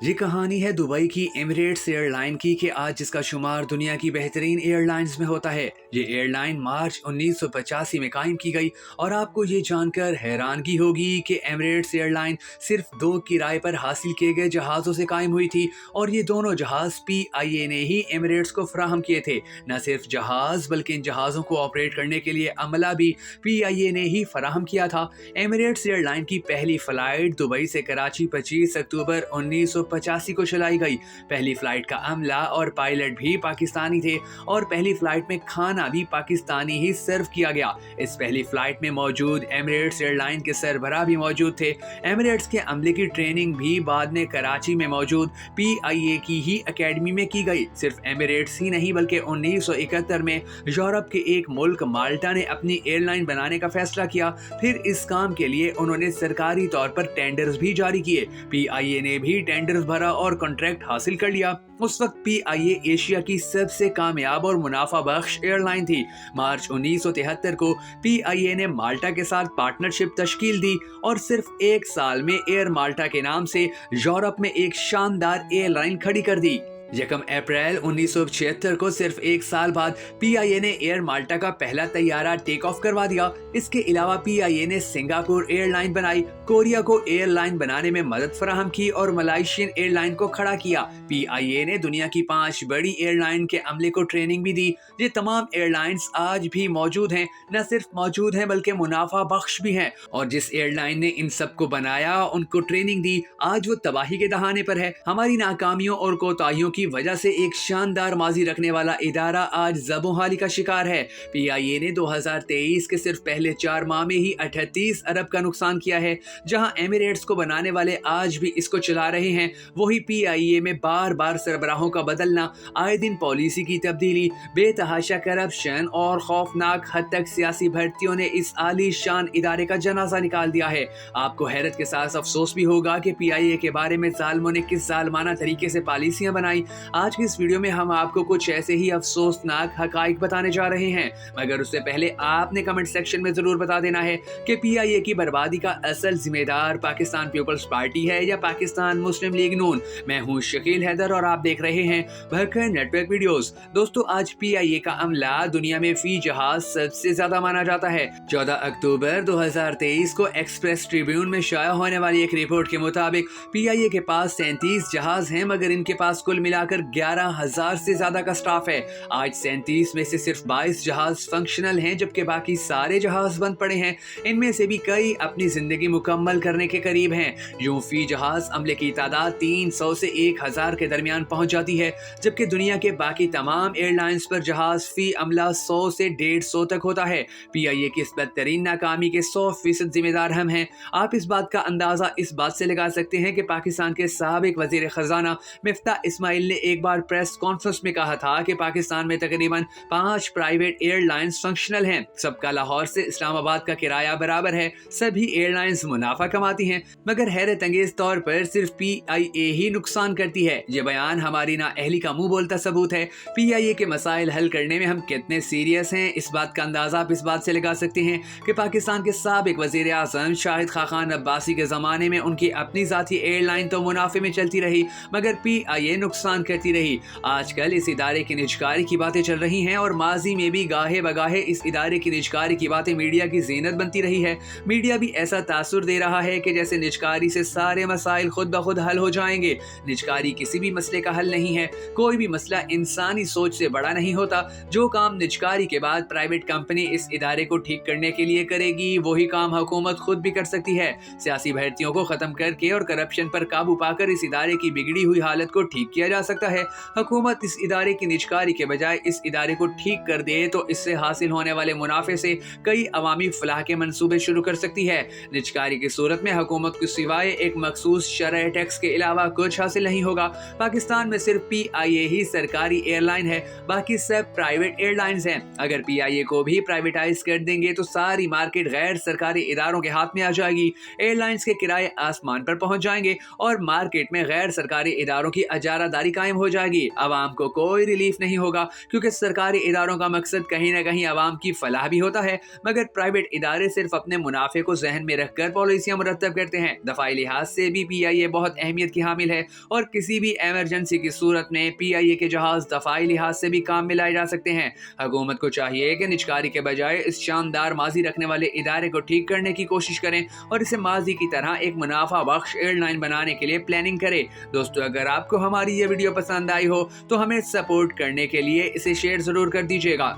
ये कहानी है दुबई की एमिरेट्स एयरलाइन की कि आज जिसका शुमार दुनिया की बेहतरीन एयरलाइंस में होता है। ये एयरलाइन मार्च 1985 में कायम की गई और आपको ये जानकर हैरानगी होगी कि एमिरेट्स एयरलाइन सिर्फ 2 किराए पर हासिल किए गए जहाज़ों से कायम हुई थी और ये दोनों जहाज़ PIA ने ही एमिरेट्स को फराहम किए थे। न सिर्फ जहाज़ बल्कि इन जहाज़ों को ऑपरेट करने के लिए अमला भी PIA ने ही फराहम किया था। एमिरेट्स एयरलाइन की पहली फ्लाइट दुबई से कराची 25 अक्टूबर 1985 को चलाई गई। पहली फ्लाइट का अमला और पायलट भी पाकिस्तानी थे और पहली फ्लाइट में खाना भी पाकिस्तानी ही सर्व किया गया। इस पहली फ्लाइट में मौजूद एमिरेट्स एयरलाइन के सरबराह भी मौजूद थे। एमिरेट्स के अमले की ट्रेनिंग भी बाद में कराची में मौजूद PIA की ही अकेडमी में की गई। सिर्फ एमिरेट्स ही नहीं बल्कि 1971 में यूरोप के एक मुल्क माल्टा ने अपनी एयरलाइन बनाने का फैसला किया। फिर इस काम के लिए उन्होंने सरकारी तौर पर टेंडर्स भी जारी किए। PIA ने भी टेंडर्स भरा और कॉन्ट्रैक्ट हासिल कर लिया। उस वक्त PIA एशिया की सबसे कामयाब और मुनाफा बख्श एयरलाइन थी। मार्च 1973 को PIA ने माल्टा के साथ पार्टनरशिप तश्कील दी और सिर्फ 1 साल में एयर माल्टा के नाम से यूरोप में एक शानदार एयरलाइन खड़ी कर दी। 1 अप्रैल 1976 को सिर्फ 1 साल बाद PIA ने एयर माल्टा का पहला तैयारा टेक ऑफ करवा दिया। इसके अलावा PIA ने सिंगापुर एयरलाइन बनाई, कोरिया को एयरलाइन बनाने में मदद फराहम की और मलाइशियन एयरलाइन को खड़ा किया। PIA ने दुनिया की 5 बड़ी एयरलाइन के अमले को ट्रेनिंग भी दी। ये तमाम एयरलाइंस आज भी मौजूद हैं, न सिर्फ मौजूद हैं बल्कि मुनाफा बख्श भी हैं। और जिस एयरलाइन ने इन सबको बनाया, उनको ट्रेनिंग दी, आज वो तबाही के दहाने पर है। हमारी नाकामियों और कोताहियों की वजह से एक शानदार माजी रखने वाला इदारा आज ज़बोहाली का शिकार है। PIA ने 2023 के सिर्फ पहले 4 माह में ही 38 अरब का नुकसान किया है। जहां एमिरेट्स को बनाने वाले आज भी इसको चला रहे हैं, वही PIA में बार बार सरबराहों का बदलना, आए दिन पॉलिसी की तब्दीली, बेतहाशा करप्शन और खौफनाक हद तक सियासी भर्तियों ने इस आली शान इदारे का जनाजा निकाल दिया है। आपको हैरत के साथ अफसोस भी होगा कि PIA के बारे में जालिमों ने किस जालमाना तरीके से पॉलिसियां बनाई। आज की इस वीडियो में हम आपको कुछ ऐसे ही अफसोसनाक हकाइक बताने जा रहे हैं, मगर उससे पहले आपने कमेंट सेक्शन में जरूर बता देना है कि PIA की बर्बादी का असल जिम्मेदार पाकिस्तान पीपल्स पार्टी है या पाकिस्तान मुस्लिम लीग नून। मैं हूं शकील हैदर और आप देख रहे हैं भरखर नेटवर्क वीडियोस। दोस्तों, आज PIA का अमला दुनिया में फी जहाज सबसे ज्यादा माना जाता है। 14 अक्टूबर 2023 को एक्सप्रेस ट्रिब्यून में शाया होने वाली एक रिपोर्ट के मुताबिक PIA के पास 37 जहाज हैं, मगर इनके पास कुल मिलाकर 11,000 से ज्यादा का स्टाफ है। आज 37 में से सिर्फ 22 जहाज फंक्शनल हैं, जबकि बाकी सारे जहाज बंद पड़े हैं। इनमें से भी कई अपनी जिंदगी मुकम्मल करने के करीब हैं। यूं फी जहाज अमले की तादाद 300 से 1000 के दरमियान पहुंच जाती है, जबकि दुनिया के बाकी तमाम एयरलाइंस पर जहाज फी अमला 100 से 150 तक होता है। PIA की इस बदतरीन नाकामी के 100% जिम्मेदार हम हैं। आप इस बात का अंदाजा इस बात से लगा सकते हैं कि पाकिस्तान के साबिक वजीर खजाना मिफ्ता इस्माइल ने एक बार प्रेस कॉन्फ्रेंस में कहा था कि पाकिस्तान में तकरीबन 5 प्राइवेट एयरलाइंस फंक्शनल हैं। सबका लाहौर से इस्लामाबाद का किराया बराबर है, सभी एयरलाइंस मुनाफा कमाती हैं, मगर हैरत अंगेज तौर पर सिर्फ PIA ही नुकसान करती है। ये बयान हमारी नाअहली का मुंह बोलता सबूत है। PIA के मसाइल हल करने में हम कितने सीरियस हैं, इस बात का अंदाजा आप इस बात से लगा सकते हैं कि पाकिस्तान के साबिक वजीर आज़म शाहिद खान अब्बासी के ज़माने में उनकी अपनी ज़ाती एयरलाइन तो मुनाफे में चलती रही, मगर PIA नुकसान करती रही। आजकल इस इदारे की निजकारी की बातें चल रही हैं और माजी में भी गाहे बगाहे इस इदारे की निजकारी की बातें मीडिया की जीनत बनती रही है। मीडिया भी ऐसा तासुर दे रहा है कि जैसे निजकारी से सारे मसाइल खुद ब खुद हल हो जाएंगे। निजकारी किसी भी मसले का हल नहीं है। कोई भी मसला इंसानी सोच से बड़ा नहीं होता। जो काम निजकारी के बाद प्राइवेट कंपनी इस इदारे को ठीक करने के लिए करेगी, वही काम हुकूमत खुद भी कर सकती है। सियासी भर्तियों को खत्म करके और करप्शन पर काबू पाकर इस इदारे की बिगड़ी हुई हालत को ठीक किया जा सकता है। हुकूमत इस इदारे की निजकारी के बजाय इस इदारे को ठीक कर दे तो इससे हासिल होने वाले मुनाफे से कई अवामी फलाह के मंसूबे शुरू कर सकती है। निजकारी की सूरत में हुकूमत को सिवाय एक मखसूस शरह टैक्स के अलावा कुछ हासिल नहीं होगा। पाकिस्तान में सिर्फ PIA ही सरकारी एयरलाइन है, बाकी सब प्राइवेट एयरलाइंस हैं। अगर PIA को भी प्राइवेटाइज कर देंगे तो सारी मार्केट गैर सरकारी इदारों के हाथ में आ जाएगी। एयरलाइंस के किराए आसमान पर पहुंच जाएंगे और मार्केट में गैर सरकारी इदारों की अजारादारी महंगाई कायम हो जाएगी, आवाम को कोई रिलीफ नहीं होगा, क्योंकि सरकारी इदारों का मकसद कहीं ना कहीं आवाम की फलाह भी होता है, मगर प्राइवेट इदारे सिर्फ अपने मुनाफे को जहन में रखकर पॉलिसियां मुरतब करते हैं। दफाई लिहाज से भी PIA बहुत अहमियत की हामिल है और किसी भी एमरजेंसी की सूरत में PIA के जहाज दफाई लिहाज से भी काम में लाए जा सकते हैं। हुकूमत को चाहिए कि निजकारी के बजाय इस शानदार माजी रखने वाले इदारे को ठीक करने की कोशिश करें और इसे माजी की तरह एक मुनाफा बख्श एयरलाइन बनाने के लिए प्लानिंग करें। दोस्तों, अगर आपको हमारी ये वीडियो पसंद आई हो तो हमें सपोर्ट करने के लिए इसे शेयर जरूर कर दीजिएगा।